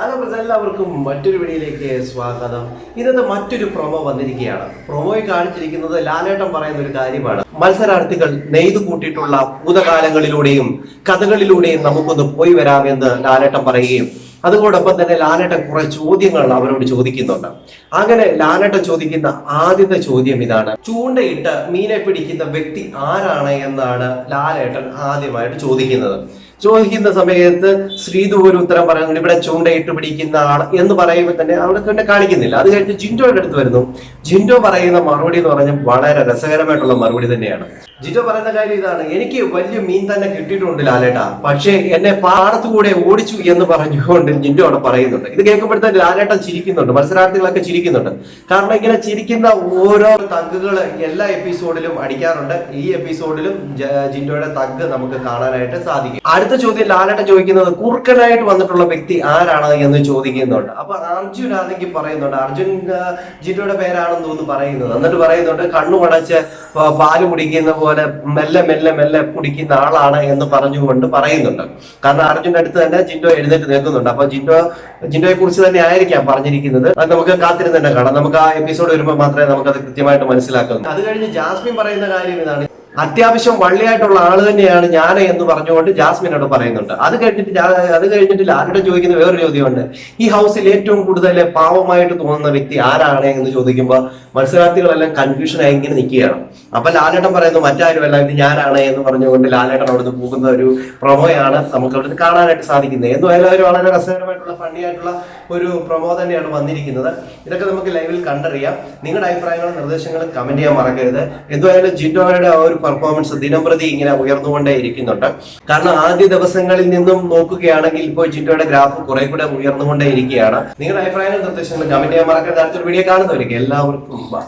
Hello friends, എല്ലാവർക്കും മറ്റൊരു വീഡിയോയിലേക്ക് സ്വാഗതം. ഇന്നത്തെ മറ്റൊരു പ്രൊമോ വന്നിരിക്കുകയാണ്. പ്രൊമോയിൽ കാണിച്ചിരിക്കുന്നത് ലാലേട്ടൻ പറയുന്ന ഒരു കാര്യമാണ്. മത്സരാർത്ഥികൾ നെയ്തു കൂട്ടിയിട്ടുള്ള ഭൂതകാലങ്ങളിലൂടെയും കഥകളിലൂടെയും നമുക്കൊന്ന് പോയി വരാമെന്ന് ലാലേട്ടൻ പറയുകയും അതോടൊപ്പം തന്നെ ലാലേട്ടൻ കുറെ ചോദ്യങ്ങൾ അവരോട് ചോദിക്കുന്നുണ്ട്. അങ്ങനെ ലാലേട്ടൻ ചോദിക്കുന്ന ആദ്യത്തെ ചോദ്യം ഇതാണ്: ചൂണ്ടയിട്ട് മീനെ പിടിക്കുന്ന വ്യക്തി ആരാണ് എന്നാണ് ലാലേട്ടൻ ആദ്യമായിട്ട് ചോദിക്കുന്ന സമയത്ത് ശ്രീധു ഒരു ഉത്തരം പറയുന്നുണ്ട്, ഇവിടെ ചൂണ്ടയിട്ട് പിടിക്കുന്ന ആൾ എന്ന് പറയുമ്പോൾ തന്നെ അവിടെ തന്നെ കാണിക്കുന്നില്ല. അത് കഴിഞ്ഞ് ജിൻഡോയുടെ അടുത്ത് വരുന്നു. ജിൻഡോ പറയുന്ന മറുപടി എന്ന് പറഞ്ഞാൽ വളരെ രസകരമായിട്ടുള്ള മറുപടി തന്നെയാണ്. ജിൻഡോ പറയുന്ന കാര്യം ഇതാണ്: എനിക്ക് വലിയ മീൻ തന്നെ കിട്ടിയിട്ടുണ്ട് ലാലേട്ട, പക്ഷേ എന്നെ പാടത്തുകൂടെ ഓടിച്ചു എന്ന് പറഞ്ഞുകൊണ്ട് ജിൻഡോ അവിടെ പറയുന്നുണ്ട്. ഇത് കേൾക്കുമ്പോഴത്തേക്ക് ലാലേട്ടൻ ചിരിക്കുന്നുണ്ട്, മത്സരാർത്ഥികളൊക്കെ ചിരിക്കുന്നുണ്ട്. കാരണം ഇങ്ങനെ ചിരിക്കുന്ന ഓരോ തഗ്ഗുകൾ എല്ലാ എപ്പിസോഡിലും അടിക്കാറുണ്ട്. ഈ എപ്പിസോഡിലും ജിൻഡോയുടെ തഗ് നമുക്ക് കാണാനായിട്ട് സാധിക്കും. അടുത്ത ചോദ്യം ലാലേട്ടൻ ചോദിക്കുന്നത് കുറുക്കനായിട്ട് വന്നിട്ടുള്ള വ്യക്തി ആരാണ് എന്ന് ചോദിക്കുന്നുണ്ട്. അപ്പൊ അർജുൻ ആണെങ്കിൽ പറയുന്നുണ്ട്, അർജുൻ ജിൻഡോയുടെ പേരാണെന്ന് തോന്നുന്നു പറയുന്നത്. എന്നിട്ട് പറയുന്നുണ്ട്, കണ്ണുമടച്ച് പാല് കുടിക്കുന്ന പോലെ മെല്ലെ മെല്ലെ മെല്ലെ കുടിക്കുന്ന ആളാണ് എന്ന് പറഞ്ഞുകൊണ്ട് പറയുന്നുണ്ട്. കാരണം അർജുന്റെ അടുത്ത് തന്നെ ജിൻഡോ എഴുന്നേറ്റ് നിൽക്കുന്നുണ്ട്. അപ്പൊ ജിൻഡോയെ കുറിച്ച് തന്നെ ആയിരിക്കാം പറഞ്ഞിരിക്കുന്നത്. അത് നമുക്ക് കാത്തിരുന്ന് തന്നെ കാണാം. നമുക്ക് ആ എപ്പിസോഡ് വരുമ്പോൾ മാത്രമേ നമുക്കത് കൃത്യമായിട്ട് മനസ്സിലാക്കുന്നു. അത് കഴിഞ്ഞ് ജാസ്മിൻ പറയുന്ന കാര്യം ഇതാണ്: അത്യാവശ്യം വള്ളിയായിട്ടുള്ള ആള് തന്നെയാണ് ഞാൻ എന്ന് പറഞ്ഞുകൊണ്ട് ജാസ്മിനോട് പറയുന്നുണ്ട്. അത് കഴിഞ്ഞിട്ട് ലാലേട്ടൻ ചോദിക്കുന്ന വേറൊരു ചോദ്യമുണ്ട്: ഈ ഹൗസിൽ ഏറ്റവും കൂടുതൽ പാവമായിട്ട് തോന്നുന്ന വ്യക്തി ആരാണ് എന്ന് ചോദിക്കുമ്പോൾ മത്സരാർത്ഥികളെല്ലാം കൺഫ്യൂഷനായി ഇങ്ങനെ നിൽക്കുകയാണ്. അപ്പൊ ലാലേട്ടൻ പറയുന്നു, മറ്റാരുമല്ല, ഇത് ഞാനാണ് എന്ന് പറഞ്ഞുകൊണ്ട് ലാലേട്ടൻ അവിടുന്ന് പോകുന്ന ഒരു പ്രൊമോയാണ് നമുക്ക് അവിടുന്ന് കാണാനായിട്ട് സാധിക്കുന്നത്. എന്തായാലും ഒരു വളരെ രസകരമായിട്ടുള്ള ഫണ്ണി ആയിട്ടുള്ള ഒരു പ്രൊമോ തന്നെയാണ് വന്നിരിക്കുന്നത്. ഇതൊക്കെ നമുക്ക് ലൈവിൽ കണ്ടറിയാം. നിങ്ങളുടെ അഭിപ്രായങ്ങളും നിർദ്ദേശങ്ങളും കമന്റ് ചെയ്യാൻ മറക്കരുത്. എന്തായാലും ജിൻഡോയുടെ ഒരു പെർഫോമൻസ് ദിനംപ്രതി ഇങ്ങനെ ഉയർന്നുകൊണ്ടേ ഇരിക്കുന്നുണ്ട്. കാരണം ആദ്യ ദിവസങ്ങളിൽ നിന്നും നോക്കുകയാണെങ്കിൽ ഇപ്പോൾ ജിൻഡോയുടെ ഗ്രാഫ് കുറെ കൂടെ ഉയർന്നുകൊണ്ടേ ഇരിക്കുകയാണ്. നിങ്ങളുടെ അഭിപ്രായങ്ങളും നിർദ്ദേശങ്ങളും കമന്റ് ചെയ്യാൻ മറക്കരുത്. അടുത്തൊരു വീഡിയോ കാണുന്നവർക്ക് എല്ലാവർക്കും ബൈ.